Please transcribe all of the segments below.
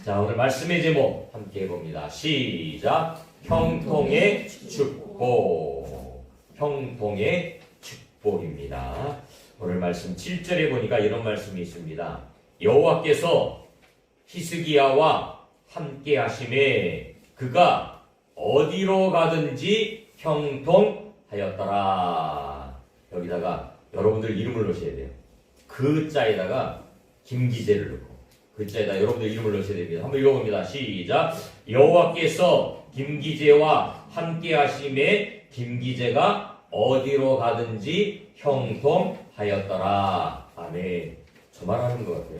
자, 오늘 말씀의 제목 함께 해봅니다. 시작. 형통의 축복. 형통의 축복입니다. 오늘 말씀 7절에 보니까 이런 말씀이 있습니다. 여호와께서 히스기야와 함께 하심에 그가 어디로 가든지 형통하였더라. 여기다가 여러분들 이름을 넣으셔야 돼요. 그 자에다가 김기재를 넣고 그 자에다 여러분들 이름을 넣으셔야 됩니다. 한번 읽어봅니다. 시작. 여호와께서 김기재와 함께 하심에 김기재가 어디로 가든지 형통하였더라. 아멘. 저 말하는 것 같아요.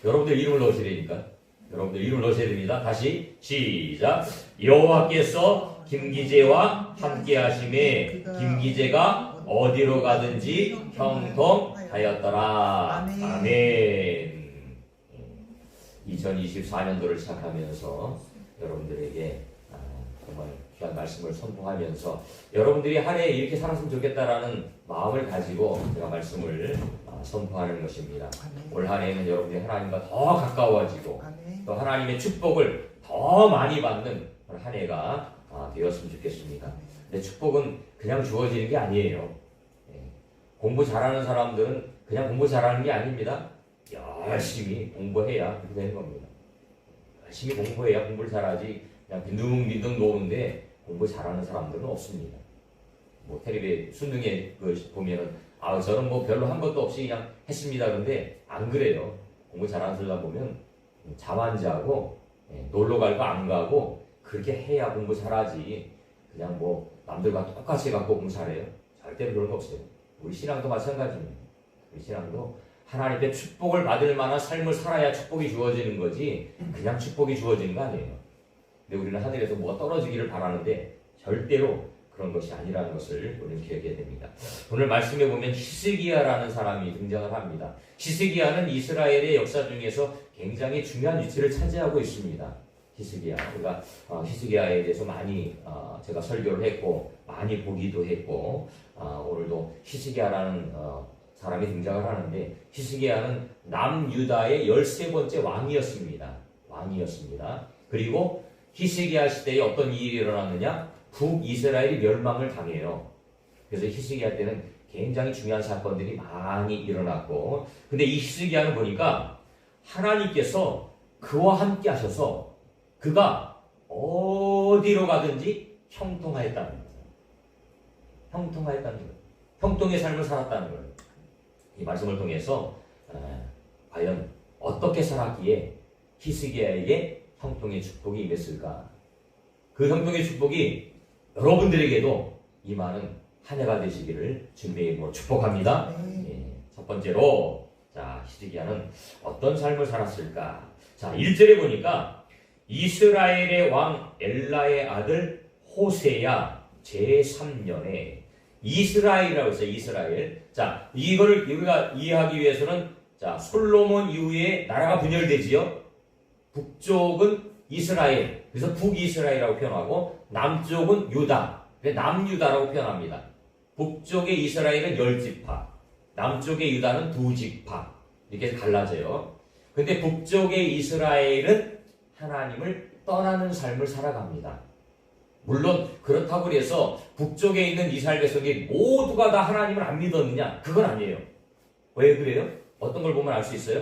여러분들 이름을 넣으셔야 되니까. 여러분들 이름을 넣으셔야 됩니다. 다시 시작. 여호와께서 김기재와 함께 하심에 김기재가 어디로 가든지 형통하였더라. 아멘. 2024년도를 시작하면서 여러분들에게 정말 귀한 말씀을 선포하면서 여러분들이 한 해 이렇게 살았으면 좋겠다라는 마음을 가지고 제가 말씀을 선포하는 것입니다. 올 한 해는 여러분들이 하나님과 더 가까워지고 또 하나님의 축복을 더 많이 받는 한 해가 되었으면 좋겠습니다. 근데 축복은 그냥 주어지는 게 아니에요. 공부 잘하는 사람들은 그냥 공부 잘하는 게 아닙니다. 열심히 공부해야 그렇게 되는 겁니다. 열심히 공부해야 공부를 잘하지 그냥 빈둥빈둥 노는데 공부 잘하는 사람들은 없습니다. 뭐 텔레비에 순둥이에 보면은 저는 뭐 별로 한 것도 없이 그냥 했습니다. 근데 안 그래요. 공부 잘하는 사람 보면 잠 안 자고 놀러 갈 거 안 가고 그렇게 해야 공부 잘하지. 그냥 뭐 남들과 똑같이 갖고 공부 잘해요. 절대로 그런 거 없어요. 우리 신앙도 마찬가지입니다. 우리 신앙도 하나님께 축복을 받을 만한 삶을 살아야 축복이 주어지는 거지 그냥 축복이 주어지는 거 아니에요. 근데 우리는 하늘에서 뭐가 떨어지기를 바라는데 절대로 그런 것이 아니라는 것을 우리는 기억해야 됩니다. 오늘 말씀에 보면 히스기야라는 사람이 등장을 합니다. 히스기야는 이스라엘의 역사 중에서 굉장히 중요한 위치를 차지하고 있습니다. 히스기야. 그러니까 히스기야에 대해서 많이 제가 설교를 했고 많이 보기도 했고 오늘도 히스기야라는 사람이 등장을 하는데 히스기야는 남유다의 13번째 왕이었습니다. 그리고 히스기야 시대에 어떤 일이 일어났느냐? 북이스라엘이 멸망을 당해요. 그래서 히스기야 때는 굉장히 중요한 사건들이 많이 일어났고 근데 이 히스기야는 보니까 하나님께서 그와 함께 하셔서 그가 어디로 가든지 형통하였다는 거예요. 형통하였다는 거예요. 형통의 삶을 살았다는 거예요. 이 말씀을 통해서 과연 어떻게 살았기에 히스기야에게 형통의 축복이 임했을까? 그 형통의 축복이 여러분들에게도 임하는 한 해가 되시기를 주님의 이름으로 축복합니다. 첫 번째로 자 히스기야는 어떤 삶을 살았을까? 자 1절에 보니까 이스라엘의 왕 엘라의 아들 호세야 제3년에 이스라엘이라고 했어요. 이스라엘. 자, 이거를 우리가 이해하기 위해서는 자, 솔로몬 이후에 나라가 분열되지요. 북쪽은 이스라엘. 그래서 북이스라엘이라고 표현하고 남쪽은 유다. 남유다라고 표현합니다. 북쪽의 이스라엘은 10지파. 남쪽의 유다는 2지파. 이렇게 갈라져요. 근데 북쪽의 이스라엘은 하나님을 떠나는 삶을 살아갑니다. 물론 그렇다고 해서 북쪽에 있는 이스라엘 백성이 모두가 다 하나님을 안 믿었느냐? 그건 아니에요. 왜 그래요? 어떤 걸 보면 알 수 있어요?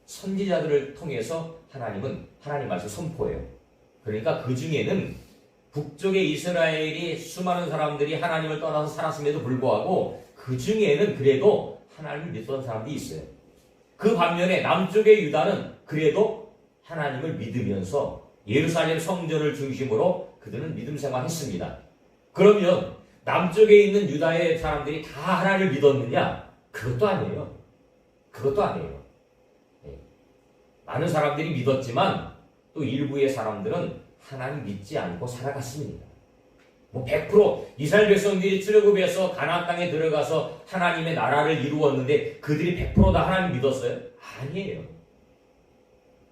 선지자들을 통해서 하나님은 하나님 말씀 선포해요. 그러니까 그 중에는 북쪽의 이스라엘이 수많은 사람들이 하나님을 떠나서 살았음에도 불구하고 그 중에는 그래도 하나님을 믿던 사람들이 있어요. 그 반면에 남쪽의 유다는 그래도 하나님을 믿으면서 예루살렘 성전을 중심으로 그들은 믿음 생활했습니다. 그러면 남쪽에 있는 유다의 사람들이 다 하나님을 믿었느냐? 그것도 아니에요. 많은 사람들이 믿었지만 또 일부의 사람들은 하나님 믿지 않고 살아갔습니다. 뭐 100% 이스라엘 백성들이 출애굽해서 가나안 땅에 들어가서 하나님의 나라를 이루었는데 그들이 100% 다 하나님 믿었어요? 아니에요.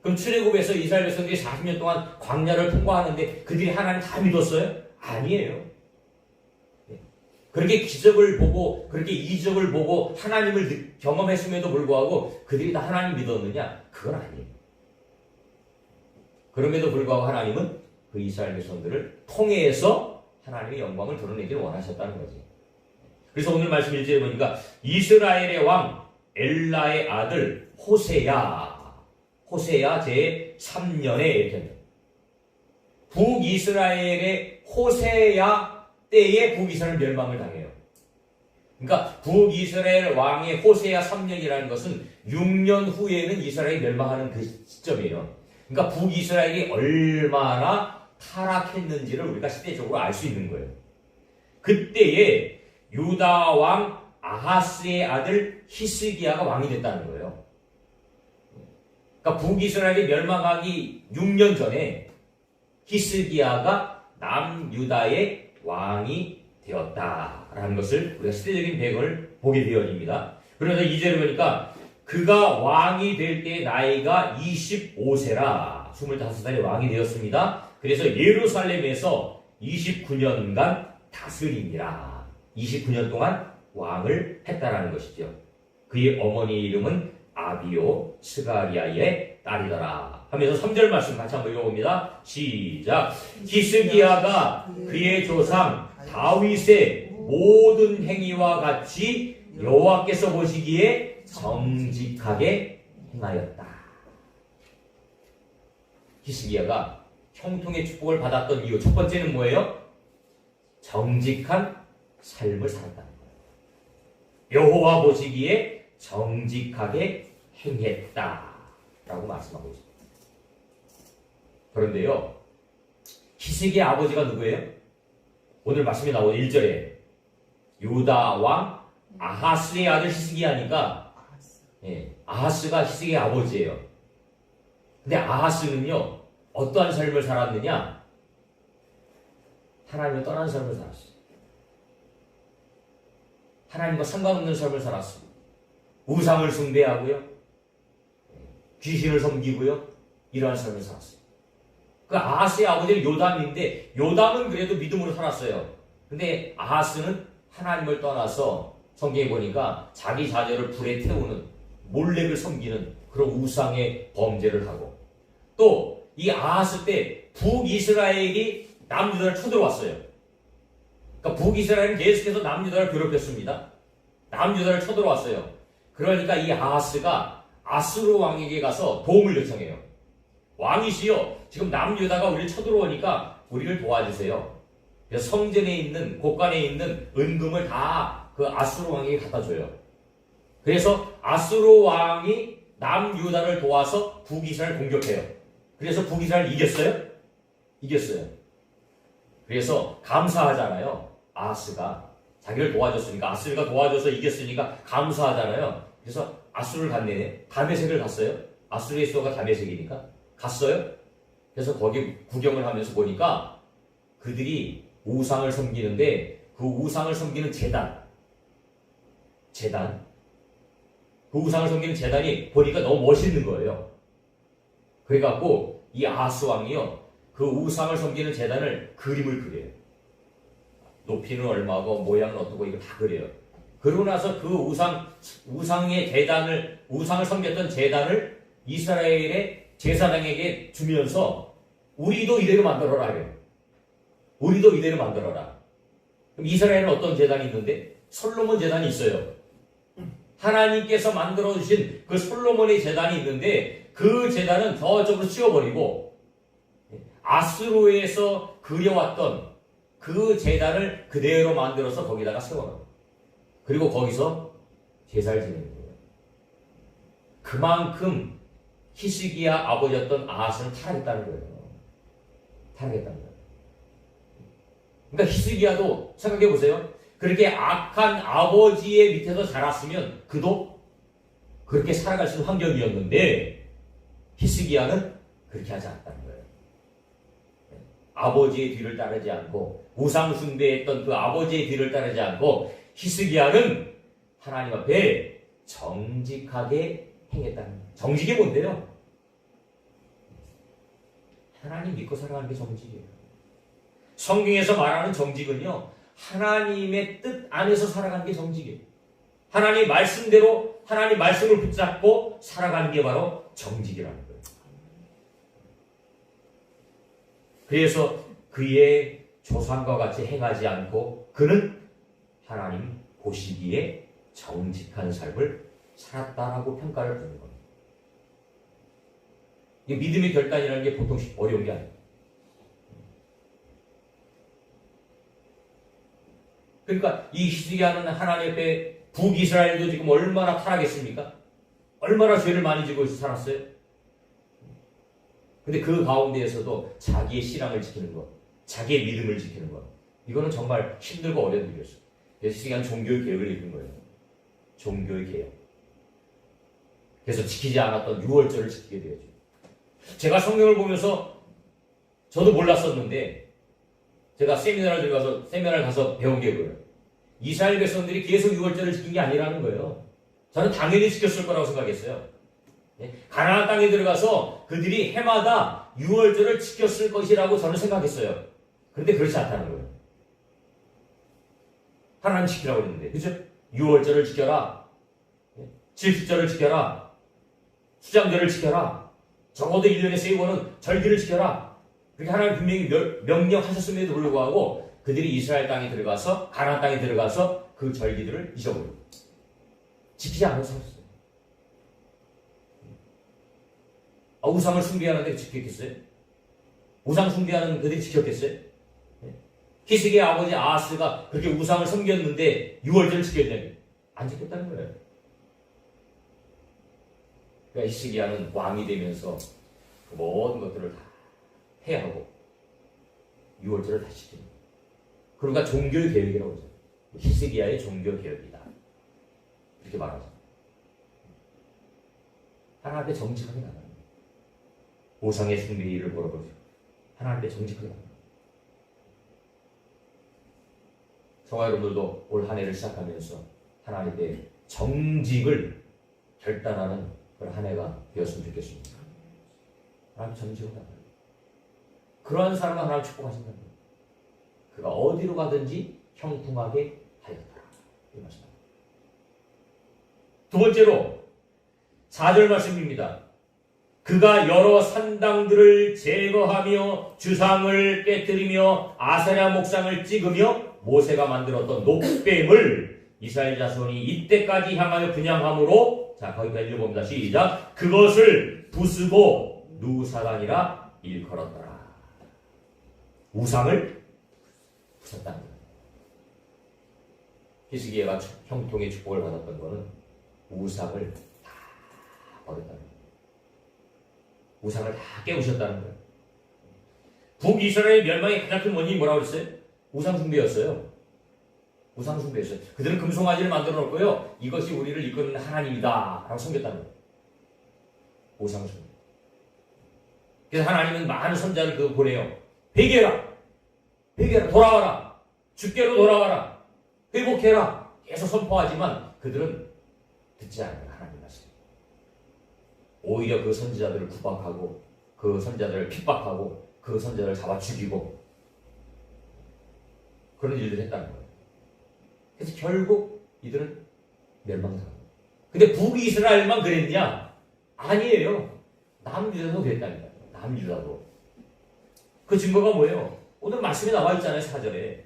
그럼 출애굽해서 이스라엘 백성들이 40년 동안 광야를 통과하는데 그들이 하나님 다 믿었어요? 아니에요. 그렇게 기적을 보고 그렇게 이적을 보고 하나님을 경험했음에도 불구하고 그들이 다 하나님 믿었느냐? 그건 아니에요. 그럼에도 불구하고 하나님은 그 이스라엘 백성들을 통해서 하나님의 영광을 드러내기를 원하셨다는 거지. 그래서 오늘 말씀 1절에 보니까 이스라엘의 왕 엘라의 아들 호세야 제3년에 이렇게 북이스라엘의 호세야 때에 북이스라엘 멸망을 당해요. 그러니까 북이스라엘 왕의 호세야 3년이라는 것은 6년 후에는 이스라엘이 멸망하는 그 시점이에요. 그러니까 북이스라엘이 얼마나 타락했는지를 우리가 시대적으로 알 수 있는 거예요. 그때에 유다 왕 아하스의 아들 히스기야가 왕이 됐다는 거예요. 그러니까 북이스라엘이 멸망하기 6년 전에 히스기야가 남유다의 왕이 되었다라는 것을 우리가 시대적인 배경을 보게 되어집니다. 그래서 2절에 보니까 그가 왕이 될 때 나이가 25세라 25살에 왕이 되었습니다. 그래서 예루살렘에서 29년간 다스리니라. 29년 동안 왕을 했다라는 것이죠. 그의 어머니 이름은 아비오 스가리아의 딸이더라 하면서 3절 말씀 같이 한번 읽어봅니다. 시작. 히스기야가 그의 조상 다윗의 모든 행위와 같이 여호와께서 보시기에 정직하게 행하였다. 히스기야가 형통의 축복을 받았던 이유 첫 번째는 뭐예요? 정직한 삶을 살았다는 거예요. 여호와 보시기에 정직하게 행했다라고 말씀하고 있습니다. 그런데요, 히스기야 아버지가 누구예요? 오늘 말씀에 나오는 1절에 유다 왕 아하스의 아들 히스기야니까 아하스가 히스기야 아버지예요. 근데 아하스는요 어떠한 삶을 살았느냐? 하나님을 떠난 삶을 살았어요. 하나님과 상관없는 삶을 살았어요. 우상을 숭배하고요, 귀신을 섬기고요, 이러한 삶을 살았어요. 그 아하스의 아버지는 요담인데 요담은 그래도 믿음으로 살았어요. 근데 아하스는 하나님을 떠나서 성경에 보니까 자기 자녀를 불에 태우는, 몰렉을 섬기는 그런 우상의 범죄를 하고, 또 이 아하스 때 북이스라엘이 남유다를 쳐들어왔어요. 그러니까 북이스라엘은 계속해서 남유다를 괴롭혔습니다. 남유다를 쳐들어왔어요. 그러니까 이 아하스가 아수르 왕에게 가서 도움을 요청해요. 왕이시여, 지금 남유다가 우리를 쳐들어오니까 우리를 도와주세요. 그래서 성전에 있는, 곳간에 있는 은금을 다 그 아수르 왕에게 갖다 줘요. 그래서 아수르 왕이 남유다를 도와서 북이스라엘 공격해요. 그래서 북이스라엘 이겼어요? 이겼어요. 그래서 감사하잖아요. 아하스가 자기를 도와줬으니까, 아수르가 도와줘서 이겼으니까 감사하잖아요. 그래서 아수르를 갔네. 다메섹을 갔어요. 아수르의 수도가 다메섹이니까 갔어요. 그래서 거기 구경을 하면서 보니까 그들이 우상을 섬기는데, 그 우상을 섬기는 그 우상을 섬기는 제단이 보니까 너무 멋있는 거예요. 그래갖고 이 아하스 왕이요, 그 우상을 섬기는 제단을 그림을 그려요. 높이는 얼마고 모양은 어떻고 이거 다 그려요. 그러고 나서 그 우상의 제단을, 우상을 섬겼던 제단을 이스라엘의 제사장에게 주면서 우리도 이대로 만들어라 해요. 우리도 이대로 만들어라. 그럼 이스라엘은 어떤 제단이 있는데? 솔로몬 제단이 있어요. 하나님께서 만들어주신 그 솔로몬의 제단이 있는데, 그 제단은 저쪽으로 치워버리고 아수르에서 그려왔던 그 제단을 그대로 만들어서 거기다가 세워놔요. 그리고 거기서 제사를 지내는 거예요. 그만큼 히스기야 아버지였던 아하스는 타락했다는 거예요. 타락했다는 거예요. 그러니까 히스기야도 생각해 보세요. 그렇게 악한 아버지의 밑에서 자랐으면 그도 그렇게 살아갈 수 있는 환경이었는데, 히스기야는 그렇게 하지 않았다는 거예요. 아버지의 뒤를 따르지 않고, 우상 숭배했던 그 아버지의 뒤를 따르지 않고, 히스기야는 하나님 앞에 정직하게 행했다는 거예요. 정직이 뭔데요? 하나님 믿고 살아가는 게 정직이에요. 성경에서 말하는 정직은요, 하나님의 뜻 안에서 살아가는 게 정직이에요. 하나님 말씀대로, 하나님 말씀을 붙잡고 살아가는 게 바로 정직이라는 거예요. 그래서 그의 조상과 같이 행하지 않고 그는 하나님 보시기에 정직한 삶을 살았다라고 평가를 받는 겁니다. 이 믿음의 결단이라는 게 보통 어려운 게 아니에요. 그러니까 이 히스기야는 하나님 앞에 북이스라엘도 지금 얼마나 타락했습니까? 얼마나 죄를 많이 지고 살았어요? 근데 그 가운데에서도 자기의 신앙을 지키는 것, 자기의 믿음을 지키는 것, 이거는 정말 힘들고 어려운 일이었어요. 그래서 히스기야는 종교의 개혁을 이룬 거예요. 종교의 개혁. 그래서 지키지 않았던 유월절을 지키게 되었죠. 제가 성경을 보면서 저도 몰랐었는데 제가 세미나를 가서 배운 게 그거예요. 이스라엘 백성들이 계속 유월절을 지킨 게 아니라는 거예요. 저는 당연히 지켰을 거라고 생각했어요. 가나안 땅에 들어가서 그들이 해마다 유월절을 지켰을 것이라고 저는 생각했어요. 그런데 그렇지 않다는 거예요. 하나님 지키라고 했는데, 그죠? 유월절을 지켜라. 칠수절을 지켜라. 수장절을 지켜라. 적어도 1년에 3번은 절기를 지켜라. 그렇게 하나님 분명히 명령하셨음에도 불구하고 그들이 이스라엘 땅에 들어가서 가나안 땅에 들어가서 그 절기들을 잊어버리고 지키지 않아서 살았어요. 우상을 숭배하는데 지켰겠어요? 우상 숭배하는 그들이 지켰겠어요? 히스기야 아버지 아하스가 그렇게 우상을 섬겼는데 6월절을 지켰냐면 안 지켰다는 거예요. 그러니까 히스기야는 왕이 되면서 그 모든 것들을 다 해하고 6월절을 다시 지키는 거예요. 그러니까 종교 개혁이라고 하죠. 히스기야의 종교 개혁이다. 이렇게 말하죠. 하나님 앞에 정직하게 나가는 거예요. 우상의 숭배의 일을 물어보죠. 하나님 앞에 정직하게 나가는 거예요. 저와 여러분들도 올 한 해를 시작하면서 하나님 앞에 정직을 결단하는 그런 한 해가 되었으면 좋겠습니다. 하나님 정직을 나가요. 그러한 사람을 하나님 축복하신다는 거예요. 그가 어디로 가든지 형통하게 하였더라. 이 말씀입니다. 두 번째로 4절 말씀입니다. 그가 여러 산당들을 제거하며 주상을 깨뜨리며 아세라 목상을 찍으며 모세가 만들었던 녹뱀을 이스라엘 자손이 이때까지 향하여 분향함으로, 자 거기까지 읽어봅니다. 시작. 그것을 부수고 누사단이라 일컬었더라. 우상을 부쉈다는 거예요. 히스기야가 형통의 축복을 받았던 것은 우상을 다 버렸다는 거예요. 우상을 다 깨우셨다는 거예요. 북이스라엘 멸망의 가장 큰 원인이 뭐라고 그랬어요? 우상 숭배였어요. 우상 숭배였어요. 그들은 금송아지를 만들어 놓고요, 이것이 우리를 이끄는 하나님이다 라고 섬겼다는 거예요. 우상 숭배. 그래서 하나님은 많은 선자를 그거 보내요. 회개해라. 회개해라. 돌아와라. 주께로 돌아와라. 회복해라. 계속 선포하지만 그들은 듣지 않아요. 하나님 말씀. 오히려 그 선지자들을 구박하고 그 선지자들을 핍박하고 그 선지자들을 잡아 죽이고 그런 일들을 했다는 거예요. 그래서 결국 이들은 멸망당합니다. 근데 북이스라엘만 그랬냐? 아니에요. 남유다도 그랬다니까요. 남유다도. 그 증거가 뭐예요? 오늘 말씀에 나와 있잖아요. 4절에.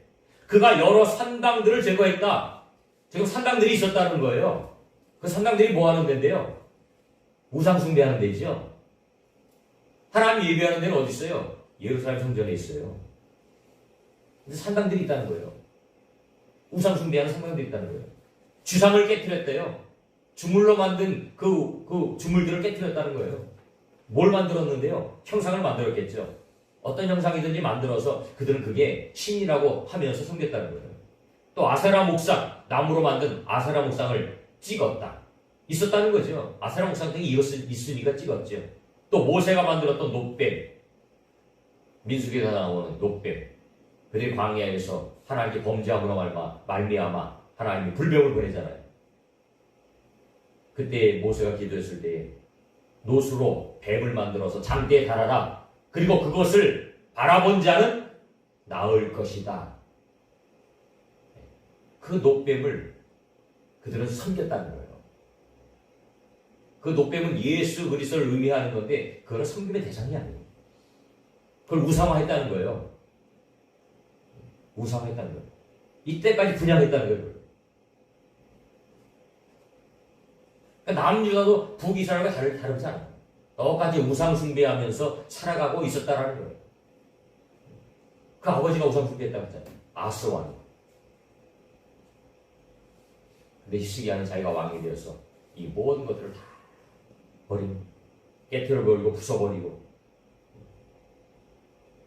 그가 여러 산당들을 제거했다. 지금 산당들이 있었다는 거예요. 그 산당들이 뭐 하는 데인데요? 우상 숭배하는 데이죠. 하나님 예배하는 데는 어디 있어요? 예루살렘 성전에 있어요. 근데 산당들이 있다는 거예요. 우상 숭배하는 산당들이 있다는 거예요. 주상을 깨뜨렸대요. 주물로 만든 그 주물들을 깨뜨렸다는 거예요. 뭘 만들었는데요? 형상을 만들었겠죠. 어떤 형상이든지 만들어서 그들은 그게 신이라고 하면서 섬겼다는 거예요. 또 아세라 목상, 나무로 만든 아세라 목상을 찍었다. 있었다는 거죠. 아세라 목상 등이 있으니까 찍었죠. 또 모세가 만들었던 녹뱀, 민수기에서 나오는 녹뱀, 그들이 광야에서 하나님께 범죄함으로 말미암아 하나님이 불병을 보내잖아요. 그때 모세가 기도했을 때 노수로 뱀을 만들어서 장대에 달아라. 그리고 그것을 바라본 자는 나을 것이다. 그 녹뱀을 그들은 섬겼다는 거예요. 그 녹뱀은 예수 그리스도를 의미하는 건데 그거는 섬김의 대상이 아니에요. 그걸 우상화했다는 거예요. 우상화했다는 거예요. 이때까지 분양했다는 거예요. 그러니까 남유다도 북이스라엘과 다르지 않아요. 똑같이 우상 숭배하면서 살아가고 있었다라는 거예요. 그 아버지가 우상 숭배했다고 했잖아요. 아스 왕이. 근데 히스기야는 자기가 왕이 되어서 이 모든 것들을 다 버리고 깨트려버리고 부숴버리고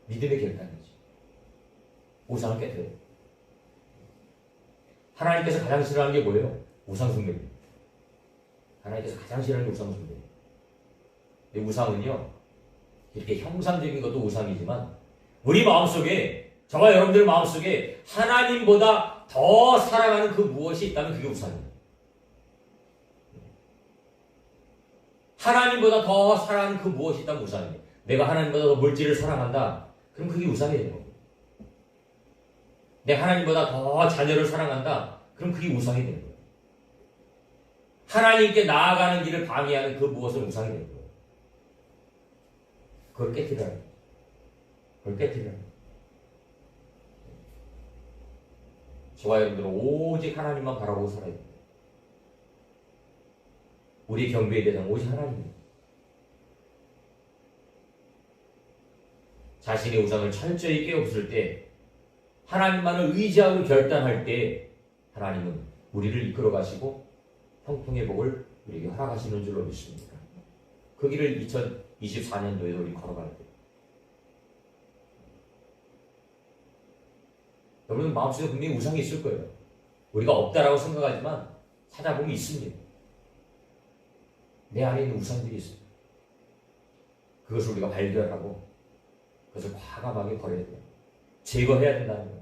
믿음의 결단이지. 우상을 깨트려요. 하나님께서 가장 싫어하는 게 뭐예요? 우상 숭배입니다. 하나님께서 가장 싫어하는 게 우상 숭배예요. 근데 우상은요, 이렇게 형상적인 것도 우상이지만 우리 마음속에, 저와 여러분들 마음속에 하나님보다 더 사랑하는 그 무엇이 있다면 그게 우상이에요. 하나님보다 더 사랑하는 그 무엇이 있다면 우상이에요. 내가 하나님보다 더 물질을 사랑한다. 그럼 그게 우상이 되는 거고. 내가 하나님보다 더 자녀를 사랑한다. 그럼 그게 우상이 되는 거예요. 하나님께 나아가는 길을 방해하는 그 무엇은 우상이 되는 거예요. 그걸 깨뜨려야 해요. 그걸 깨뜨려야 해요. 저와 여러분들은 오직 하나님만 바라보고 살아야 돼요. 우리 경배의 대상 오직 하나님이에요. 자신의 우상을 철저히 깨없을 때, 하나님만을 의지하고 결단할 때 하나님은 우리를 이끌어 가시고 형통의 복을 우리에게 허락하시는 줄로 믿습니다. 그 길을 2024년도에도 우리 걸어가야 돼요. 여러분 마음속에 분명히 우상이 있을 거예요. 우리가 없다라고 생각하지만 찾아보면 있습니다. 내 안에 있는 우상들이 있어요. 그것을 우리가 발견하고 그것을 과감하게 버려야 돼요. 제거해야 된다는 거예요.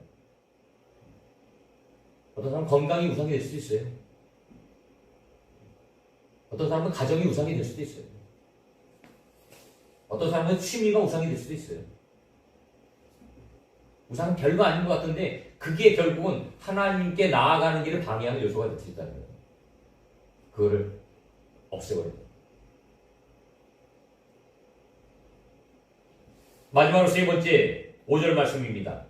어떤 사람은 건강이 우상이 될 수도 있어요. 어떤 사람은 가정이 우상이 될 수도 있어요. 어떤 사람은 취미가 우상이 될 수도 있어요. 우상은 별거 아닌 것 같은데 그게 결국은 하나님께 나아가는 길을 방해하는 요소가 될 수 있다는 거예요. 그거를 없애버려야 돼요. 마지막으로 세 번째 5절 말씀입니다.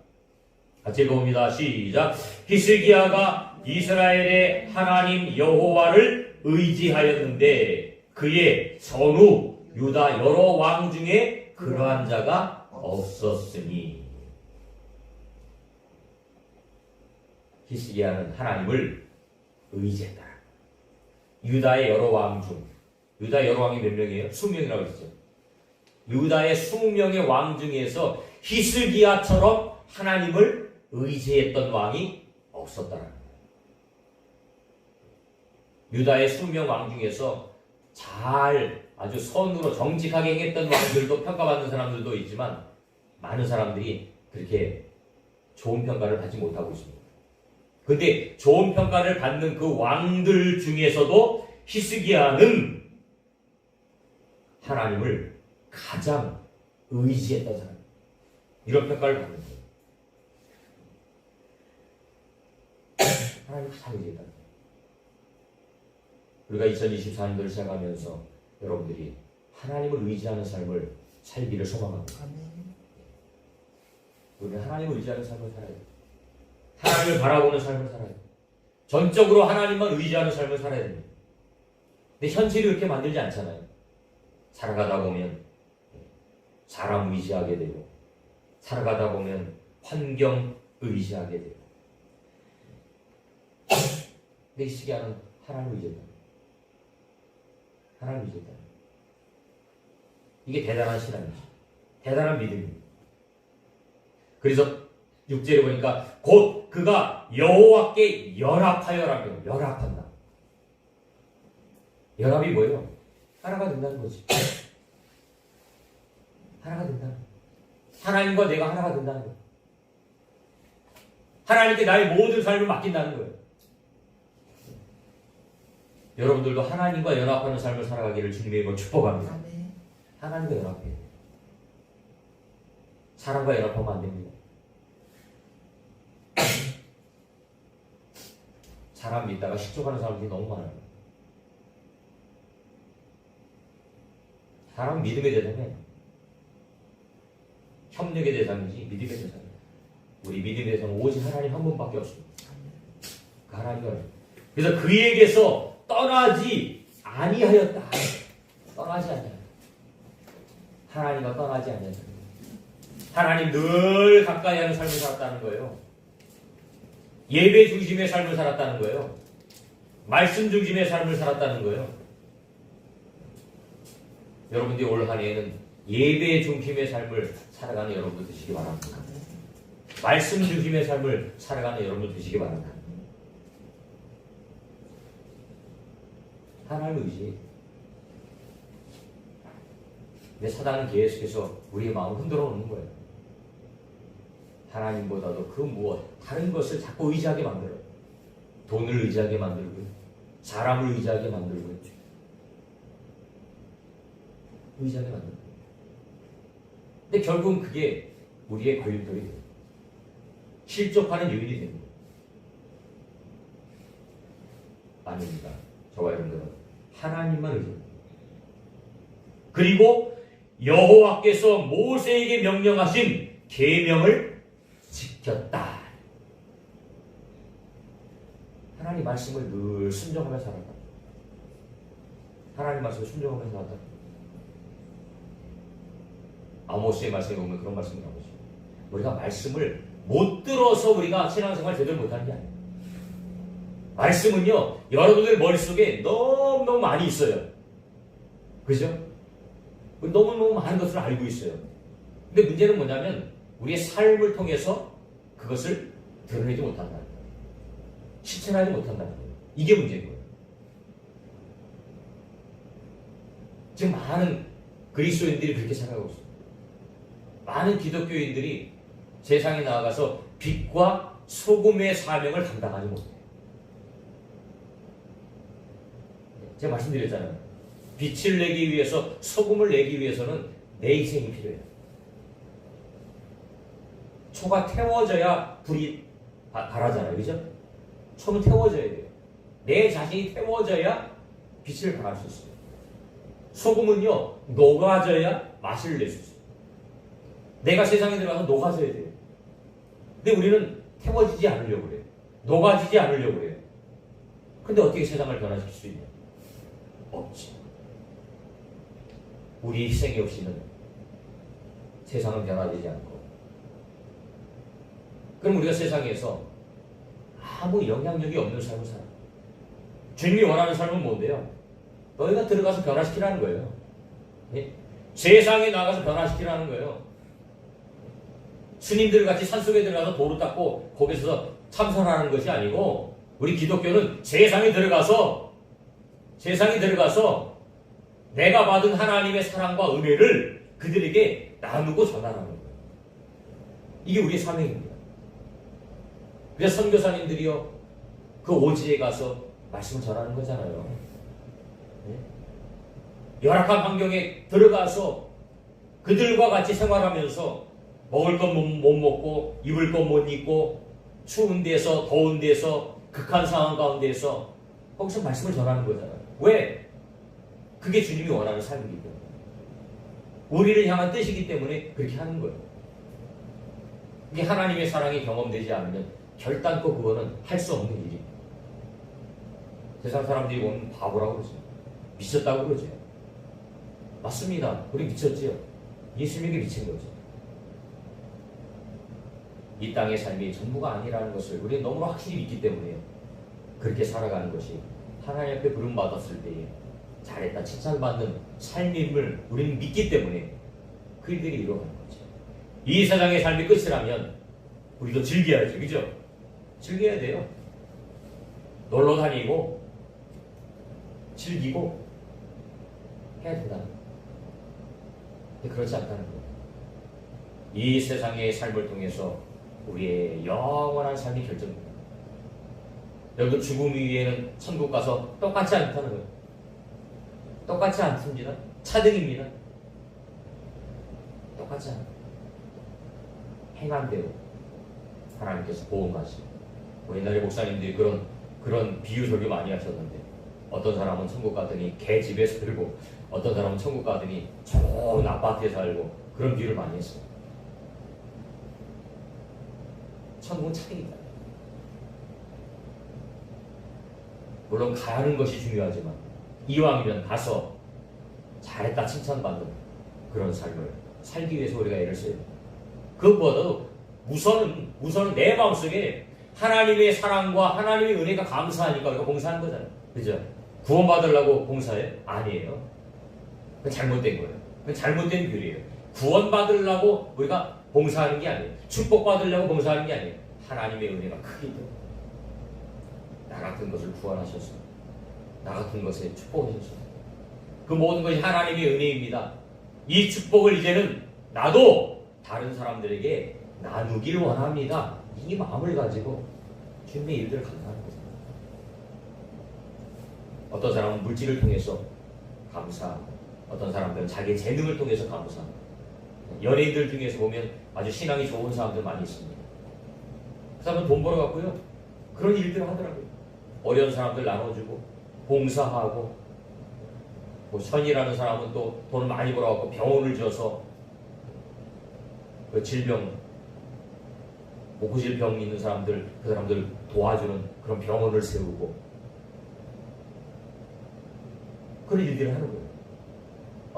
같이 읽어봅니다. 시작. 히스기야가 이스라엘의 하나님 여호와를 의지하였는데 그의 전후 유다 여러 왕 중에 그러한 자가 없었으니. 히스기야는 하나님을 의지했다. 유다의 여러 왕 중, 유다 여러 왕이 몇 명이에요? 20명이라고 했죠. 유다의 20명의 왕 중에서 히스기야처럼 하나님을 의지했던 왕이 없었다는 거예요. 유다의 20명 왕 중에서 아주 선으로 정직하게 행했던 왕들도 평가받는 사람들도 있지만 많은 사람들이 그렇게 좋은 평가를 받지 못하고 있습니다. 근데 좋은 평가를 받는 그 왕들 중에서도 히스기야는 하나님을 가장 의지했던 사람. 이런 평가를 받는 거예요. 하나님을 가장 의지했다는 거예요. 우리가 2024년도를 시작하면서 여러분들이 하나님을 의지하는 삶을 살기를 소망합니다. 우리는 하나님을 의지하는 삶을 살아야 돼요. 하나님을 바라보는 삶을 살아야 돼요. 전적으로 하나님만 의지하는 삶을 살아야 됩니다. 근데 현실이 그렇게 만들지 않잖아요. 살아가다 보면 사람 의지하게 되고 살아가다 보면 환경 의지하게 되고 근데 이 시기에는 하나님을 의지한다. 하나님을 의지한다. 이게 대단한 신앙이죠. 대단한 믿음입니다. 그래서 6절에 보니까 곧 그가 여호와께 연합하여라며 연합한다. 연합이 뭐예요? 하나가 된다는 거지. 하나가 된다는 거예요. 하나님과 내가 하나가 된다는 거예요. 하나님께 나의 모든 삶을 맡긴다는 거예요. 여러분들도 하나님과 연합하는 삶을 살아가기를 주님의 이름으로 축복합니다. 하나님과 연합해요. 사람과 연합하면 안 됩니다. 사람 믿다가 식족하는 사람들이 너무 많아요. 사람 믿음에 대해서는 협력의 대상이지 믿음의 대상이에요. 우리 믿음의 대상은 오직 하나님 한 분밖에 없습니다. 그 하나님을. 그래서 그에게서 떠나지 아니하였다. 떠나지 아니하였다. 하나님과 떠나지 아니하였다. 하나님 늘 가까이 하는 삶을 살았다는 거예요. 예배 중심의 삶을 살았다는 거예요. 말씀 중심의 삶을 살았다는 거예요. 여러분들이 올 한 해에는 예배 중심의 삶을 살아가는 여러분들 되시기 바랍니다. 말씀 중심의 삶을 살아가는 여러분들 되시기 바랍니다. 하나님을 의지해. 근데 사단은 계속해서 우리의 마음을 흔들어 놓는 거예요. 하나님보다도 그 무엇, 다른 것을 자꾸 의지하게 만들어요. 돈을 의지하게 만들고요. 사람을 의지하게 만들고요. 의지하게 만들고요. 근데 결국은 그게 우리의 걸림돌이 돼요. 실족하는 요인이 됩니다. 아닙니다. 저와 여러분들은 하나님만 의지합니다. 그리고 여호와께서 모세에게 명령하신 계명을 지켰다. 하나님 말씀을 늘 순종하며 살았다. 하나님 말씀을 순종하며 살았다. 아모스의 말씀에 보면 그런 말씀이 나오죠. 우리가 말씀을 못 들어서 우리가 신앙생활 제대로 못하는 게 아니에요. 말씀은요, 여러분들 머릿속에 너무너무 많이 있어요. 그죠? 너무너무 많은 것을 알고 있어요. 근데 문제는 뭐냐면 우리의 삶을 통해서 그것을 드러내지 못한다는 거예요. 실천하지 못한다는 거예요. 이게 문제인 거예요. 지금 많은 그리스도인들이 그렇게 생각하고 있어요. 많은 기독교인들이 세상에 나아가서 빛과 소금의 사명을 감당하지 못해요. 제가 말씀드렸잖아요. 빛을 내기 위해서, 소금을 내기 위해서는 내 희생이 필요해요. 초가 태워져야 불이 발하잖아요. 그죠? 초는 태워져야 돼요. 내 자신이 태워져야 빛을 발할 수 있어요. 소금은요, 녹아져야 맛을 낼 수 있어요. 내가 세상에 들어가서 녹아져야 돼요. 근데 우리는 태워지지 않으려고 그래요. 녹아지지 않으려고 그래요. 근데 어떻게 세상을 변화시킬 수 있냐? 없지. 우리 희생이 없이는 세상은 변화되지 않고. 그럼 우리가 세상에서 아무 영향력이 없는 삶을 살아. 주님이 원하는 삶은 뭔데요? 너희가 들어가서 변화시키라는 거예요. 예? 세상에 나가서 변화시키라는 거예요. 스님들 같이 산속에 들어가서 도로 닦고 거기서 참선하는 것이 아니고, 우리 기독교는 세상에 들어가서 내가 받은 하나님의 사랑과 은혜를 그들에게 나누고 전하라는 거예요. 이게 우리의 사명입니다. 그래서 선교사님들이요, 그 오지에 가서 말씀을 전하는 거잖아요. 네? 열악한 환경에 들어가서 그들과 같이 생활하면서 먹을 건 못 먹고 입을 건 못 입고 추운 데서 더운 데서 극한 상황 가운데서 거기서 말씀을 전하는 거잖아요. 왜? 그게 주님이 원하는 삶이기 때문에, 우리를 향한 뜻이기 때문에 그렇게 하는 거예요. 이게 하나님의 사랑이 경험되지 않으면 결단코 그거는 할 수 없는 일입니다. 세상 사람들이 보면 바보라고 그러죠. 미쳤다고 그러죠. 맞습니다. 우리 미쳤지요. 예수님에게 미친 거죠. 이 땅의 삶이 전부가 아니라는 것을 우리는 너무나 확실히 믿기 때문에 그렇게 살아가는 것이 하나님 앞에 부름받았을 때에 잘했다 칭찬받는 삶임을 우리는 믿기 때문에 그 일들이 이루어가는 거죠. 이 세상의 삶이 끝이라면 우리도 즐겨야죠. 그죠? 즐겨야 돼요. 놀러 다니고 즐기고 해야 된다는 거예요. 근데 그렇지 않다는 거예요. 이 세상의 삶을 통해서 우리의 영원한 삶이 결정됩니다. 여러분, 죽음 위에는 천국 가서 똑같지 않다는 거예요. 똑같지 않습니다. 차등입니다. 똑같지 않아요. 행한 대로 하나님께서 보험하시고, 옛날에 목사님들이 그런 비유 설교 많이 하셨는데, 어떤 사람은 천국 가더니 개집에 살고, 어떤 사람은 천국 가더니 좋은 아파트에 살고, 그런 비유를 많이 했어요. 천국은 차례이다. 물론 가는 것이 중요하지만 이왕이면 가서 잘했다 칭찬받는 그런 삶을 살기 위해서 우리가 애를 써야 됩니다. 그것보다도 우선은 내 마음속에 하나님의 사랑과 하나님의 은혜가 감사하니까 우리가 봉사하는 거잖아요. 그죠? 구원받으려고 봉사해요? 아니에요. 그건 잘못된 거예요. 그건 잘못된 교리예요. 구원받으려고 우리가 봉사하는 게 아니에요. 축복받으려고 봉사하는 게 아니에요. 하나님의 은혜가 크기 때문에 나 같은 것을 구원하셔서 나 같은 것에 축복하셔서 그 모든 것이 하나님의 은혜입니다. 이 축복을 이제는 나도 다른 사람들에게 나누길 원합니다. 이 마음을 가지고 주님의 일들을 감사하는 거죠. 어떤 사람은 물질을 통해서 감사하고 어떤 사람들은 자기의 재능을 통해서 감사하고 연예인들 중에서 보면 아주 신앙이 좋은 사람들 많이 있습니다. 그 사람은 돈 벌어갖고요 그런 일들을 하더라고요. 어려운 사람들 나눠주고 봉사하고 뭐 선이라는 사람은 또 돈을 많이 벌어갖고 병원을 지어서 그 질병 고질병 있는 사람들 그 사람들 도와주는 그런 병원을 세우고 그런 일들을 하는 거예요.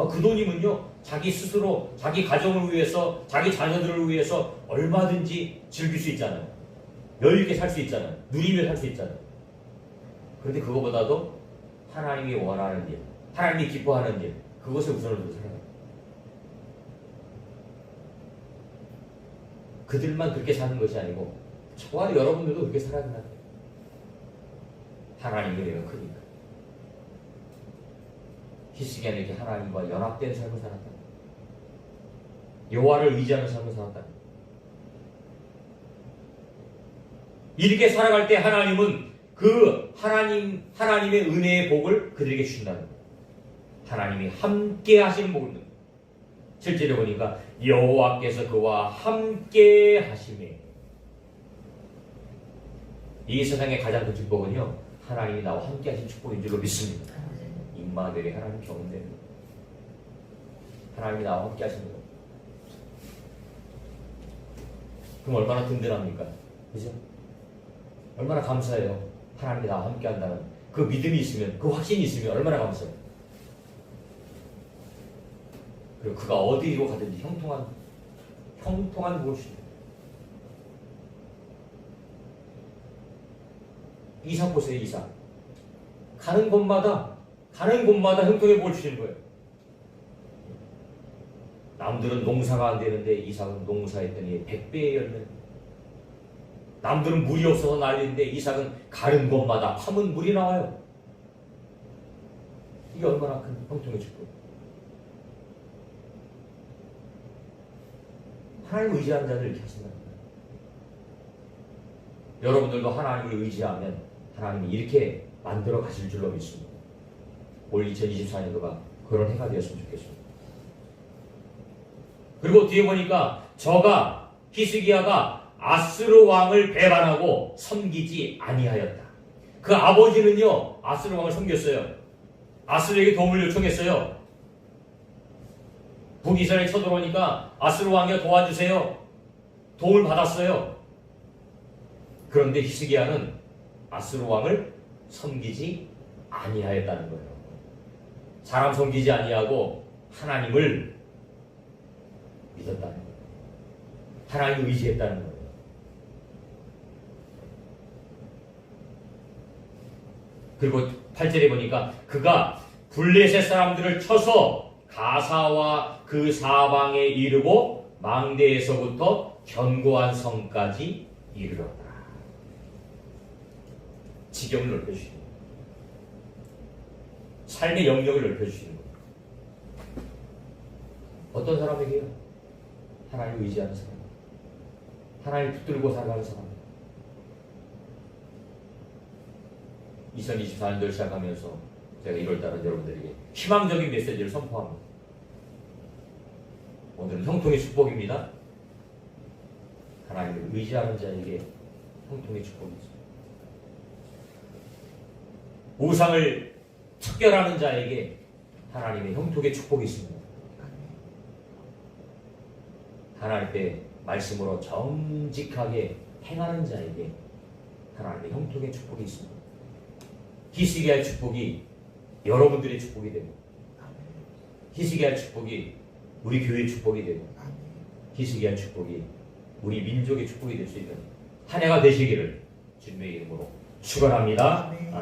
그 돈이면요 자기 스스로 자기 가정을 위해서 자기 자녀들을 위해서 얼마든지 즐길 수 있잖아요. 여유 있게 살 수 있잖아요. 누리며 살 수 있잖아요. 그런데 그거보다도 하나님이 원하는 일, 하나님이 기뻐하는 일, 그것을 우선으로 살아가요. 그들만 그렇게 사는 것이 아니고 저와 여러분들도 그렇게 살아야 된다. 하나님의 은혜가 크니까. 히스기야는 이렇게 하나님과 연합된 삶을 살았다. 여호와를 의지하는 삶을 살았다. 이렇게 살아갈 때 하나님은 그 하나님의 은혜의 복을 그들에게 주신다는 거예요. 하나님이 함께 하시는 복을 줍니다. 실제로 보니까 여호와께서 그와 함께 하심에 이 세상의 가장 큰 축복은요 하나님이 나와 함께 하신 축복인 줄로 믿습니다. 임마누엘의 하나님 경험됩니다. 하나님이 나와 함께 하신 거예요. 그럼 얼마나 든든합니까? 그죠? 얼마나 감사해요. 하나님이 나와 함께 한다는 그 믿음이 있으면 그 확신이 있으면 얼마나 감사해요. 그리고 그가 어디로 가든지 형통한 무엇이죠. 이삭 보세요. 이삭 가는 곳마다 형통의 복을 주시는 거예요. 남들은 농사가 안 되는데 이삭은 농사했더니 100배의 열매. 남들은 물이 없어서 난리인데 이삭은 가는 곳마다 파면 물이 나와요. 이게 얼마나 큰 형통의 축복. 하나님을 의지하는 자들 이렇게 하신다는 거예요. 여러분들도 하나님을 의지하면 하나님이 이렇게 만들어 가실 줄로 믿습니다. 올 2024년도가 그런 해가 되었으면 좋겠습니다. 그리고 뒤에 보니까 히스기야가 아스루 왕을 배반하고 섬기지 아니하였다. 그 아버지는요 아스루 왕을 섬겼어요. 아스루에게 도움을 요청했어요. 북이스라엘이 쳐들어오니까 아스루 왕이여 도와주세요. 도움을 받았어요. 그런데 히스기야는 아스루 왕을 섬기지 아니하였다는 거예요. 사람 섬기지 아니하고 하나님을 믿었다는 거예요. 하나님을 의지했다는 거예요. 그리고 8절에 보니까 그가 블레셋 사람들을 쳐서 가사와 그 사방에 이르고 망대에서부터 견고한 성까지 이르렀다. 지경을 넓혀주시는 거예요. 삶의 영역을 넓혀주시는 거예요. 어떤 사람에게요? 하나님을 의지하는 사람, 하나님을 붙들고 살아가는 사람. 2024년도를 시작하면서 제가 1월달은 여러분들에게 희망적인 메시지를 선포합니다. 오늘은 형통의 축복입니다. 하나님을 의지하는 자에게 형통의 축복이 있습니다. 우상을 척결하는 자에게 하나님의 형통의 축복이 있습니다. 하나님의 말씀으로 정직하게 행하는 자에게 하나님의 형통의 축복이 있습니다. 히스기야의 축복이 여러분들의 축복이 되고, 히스기야의 축복이 우리 교회의 축복이 되고, 히스기야의 축복이 우리 민족의 축복이 될 수 있는 한 해가 되시기를 주님의 이름으로 축원합니다. 아멘.